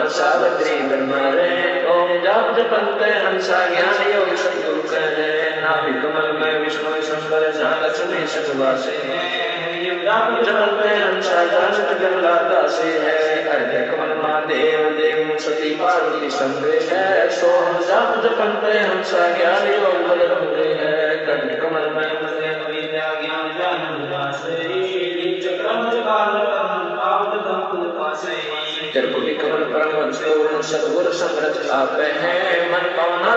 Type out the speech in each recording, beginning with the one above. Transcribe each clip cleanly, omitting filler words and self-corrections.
सावित्री ब्रह्मरे ओम जाप जपन्ते हंसा ज्ञान योग संयोग करे नाभि कमल में विष्णु शंकर लक्ष्मी सचवासे जाप जपन्ते हंसा जानत गंगा दासे है हृदय कमल महादेव देव सती पार्वती संगे है सोम जाप जपन्ते हंसा ज्ञान योग बलरंगे है कंठ कमल में विद्या ज्ञान जानन दासे चक्रम त्रिपुटी कमल परम सदगुरु समृत आप हैं मन पावना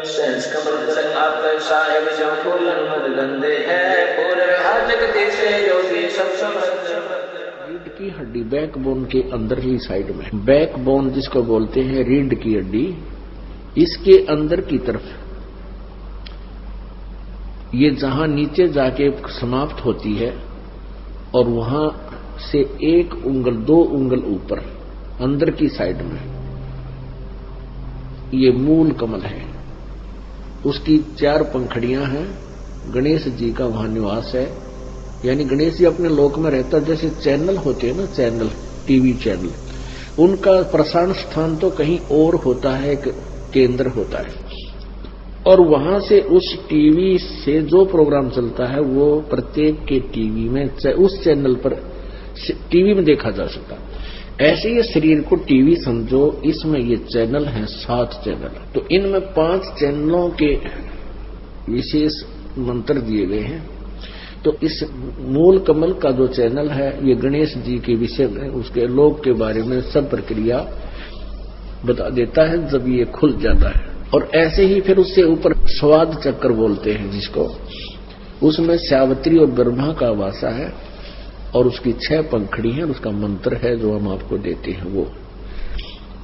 सहज कमल आप साहेब जो फूलन मद गंदे है पूरे जगदीश योगी सब समृत। रीढ़ की हड्डी बैकबोन के अंदरली साइड में, बैकबोन जिसको बोलते हैं रीढ़ की हड्डी, इसके अंदर की तरफ ये जहां नीचे जाके समाप्त होती है और वहां से 1 उंगल 2 उंगल ऊपर अंदर की साइड में ये मूल कमल है। उसकी 4 पंखड़ियां हैं। गणेश जी का वहां निवास है, यानी गणेश जी अपने लोक में रहता। जैसे चैनल होते हैं ना, चैनल, टीवी चैनल, उनका प्रसारण स्थान तो कहीं और होता है, एक केंद्र होता है, और वहां से उस टीवी से जो प्रोग्राम चलता है वो प्रत्येक के टीवी में, उस चैनल पर टीवी में देखा जा सकता। ऐसे ही शरीर को टीवी समझो, इसमें ये चैनल हैं 7 चैनल। तो इनमें 5 चैनलों के विशेष मंत्र दिए गए हैं। तो इस मूल कमल का जो चैनल है ये गणेश जी के विषय में, उसके लोक के बारे में सब प्रक्रिया बता देता है जब ये खुल जाता है। और ऐसे ही फिर उससे ऊपर स्वाद चक्र बोलते हैं जिसको, उसमें सावित्री और ब्रह्मा का वासा है और उसकी 6 पंखड़ी है, उसका मंत्र है जो हम आपको देते हैं। वो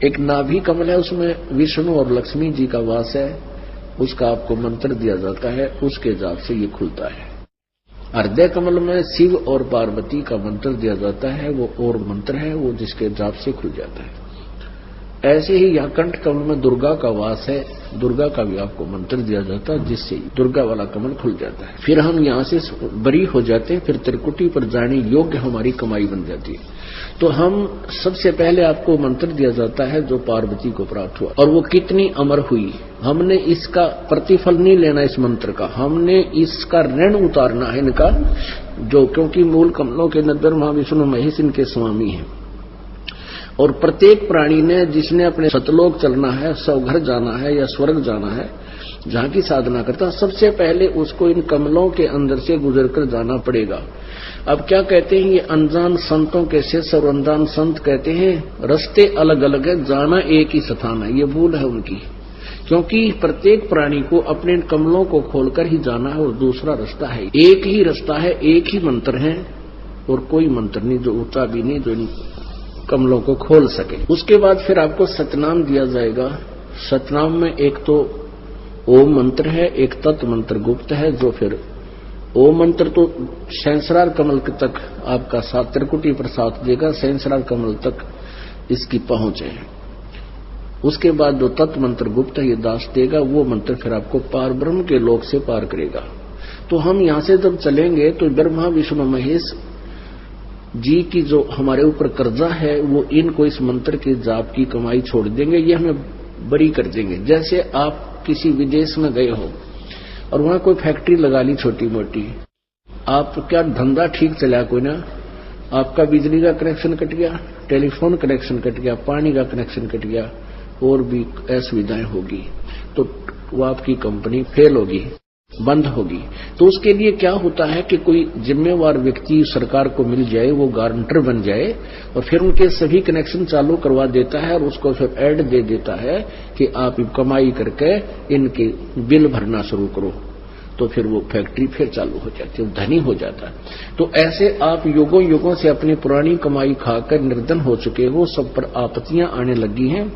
एक नाभि कमल है, उसमें विष्णु और लक्ष्मी जी का वास है, उसका आपको मंत्र दिया जाता है, उसके जाप से ये खुलता है। हृदय कमल में शिव और पार्वती का मंत्र दिया जाता है, वो और मंत्र है, वो जिसके जाप से खुल जाता है। ऐसे ही यहाँ कंठ कमल में दुर्गा का वास है, दुर्गा का भी आपको मंत्र दिया जाता है, जिससे दुर्गा वाला कमल खुल जाता है। फिर हम यहाँ से बरी हो जाते हैं, फिर त्रिकुटी पर जाने योग्य हमारी कमाई बन जाती है। तो हम सबसे पहले आपको मंत्र दिया जाता है जो पार्वती को प्राप्त हुआ, और वो कितनी अमर हुई। हमने इसका प्रतिफल नहीं लेना इस मंत्र का, हमने इसका ऋण उतारना है इनका, जो क्योंकि मूल कमलों के नंबर महाविष्णु महेश इनके स्वामी हैं। और प्रत्येक प्राणी ने, जिसने अपने सतलोक चलना है, स्वघर जाना है या स्वर्ग जाना है, जहां की साधना करता, सबसे पहले उसको इन कमलों के अंदर से गुजरकर जाना पड़ेगा। अब क्या कहते हैं ये अनजान संतों के शिष्य और अनजान संत कहते हैं रास्ते अलग अलग है, जाना एक ही स्थान है। ये भूल है उनकी, क्योंकि प्रत्येक प्राणी को अपने कमलों को खोलकर ही जाना है और दूसरा रास्ता है, एक ही रास्ता है, एक ही मंत्र है और कोई मंत्र नहीं जो ऊंचा भी नहीं जो इन कमलों को खोल सके। उसके बाद फिर आपको सतनाम दिया जाएगा। सतनाम में एक तो ओम मंत्र है, एक तत् मंत्र गुप्त है, जो फिर ओम मंत्र तो सहस्रार कमल तक आपका 7 त्रिकुटी पर साथ देगा, सहस्रार कमल तक इसकी पहुंच है। उसके बाद जो तत् मंत्र गुप्त है ये दास देगा, वो मंत्र फिर आपको पार ब्रह्म के लोक से पार करेगा। तो हम यहां से जब चलेंगे तो ब्रह्मा विष्णु महेश जी की जो हमारे ऊपर कर्जा है वो इनको इस मंत्र के जाप की कमाई छोड़ देंगे, ये हमें बरी कर देंगे। जैसे आप किसी विदेश में गए हो और वहां कोई फैक्ट्री लगा ली छोटी मोटी, आप क्या धंधा ठीक चला कोई ना, आपका बिजली का कनेक्शन कट गया, टेलीफोन कनेक्शन कट गया, पानी का कनेक्शन कट गया, और भी असुविधाएं होगी, तो वो आपकी कंपनी फेल होगी, बंद होगी। तो उसके लिए क्या होता है कि कोई जिम्मेवार व्यक्ति सरकार को मिल जाए, वो गारंटर बन जाए और फिर उनके सभी कनेक्शन चालू करवा देता है और उसको फिर ऐड दे देता है कि आप कमाई करके इनके बिल भरना शुरू करो। तो फिर वो फैक्ट्री फिर चालू हो जाती है, धनी हो जाता है। तो ऐसे आप युगों युगों से अपनी पुरानी कमाई खाकर निर्धन हो चुके हो, सब पर आपत्तियां आने लगी हैं,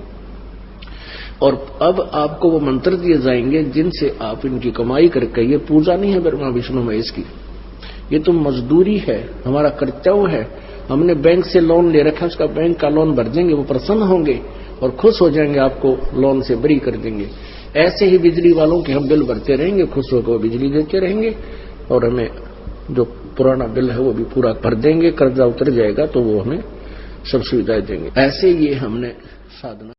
और अब आपको वो मंत्र दिए जाएंगे जिनसे आप इनकी कमाई करके, ये पूजा नहीं है ब्रह्मा विष्णु महेश की, ये तो मजदूरी है, हमारा कर्तव्य है। हमने बैंक से लोन ले रखा है, उसका बैंक का लोन भर देंगे, वो प्रसन्न होंगे और खुश हो जाएंगे, आपको लोन से बरी कर देंगे। ऐसे ही बिजली वालों के हम बिल भरते रहेंगे, खुश होकर बिजली देते रहेंगे और हमें जो पुराना बिल है वो भी पूरा भर देंगे। कर्जा उतर जाएगा तो वो हमें सब सुविधाएं देंगे। ऐसे ये हमने साधना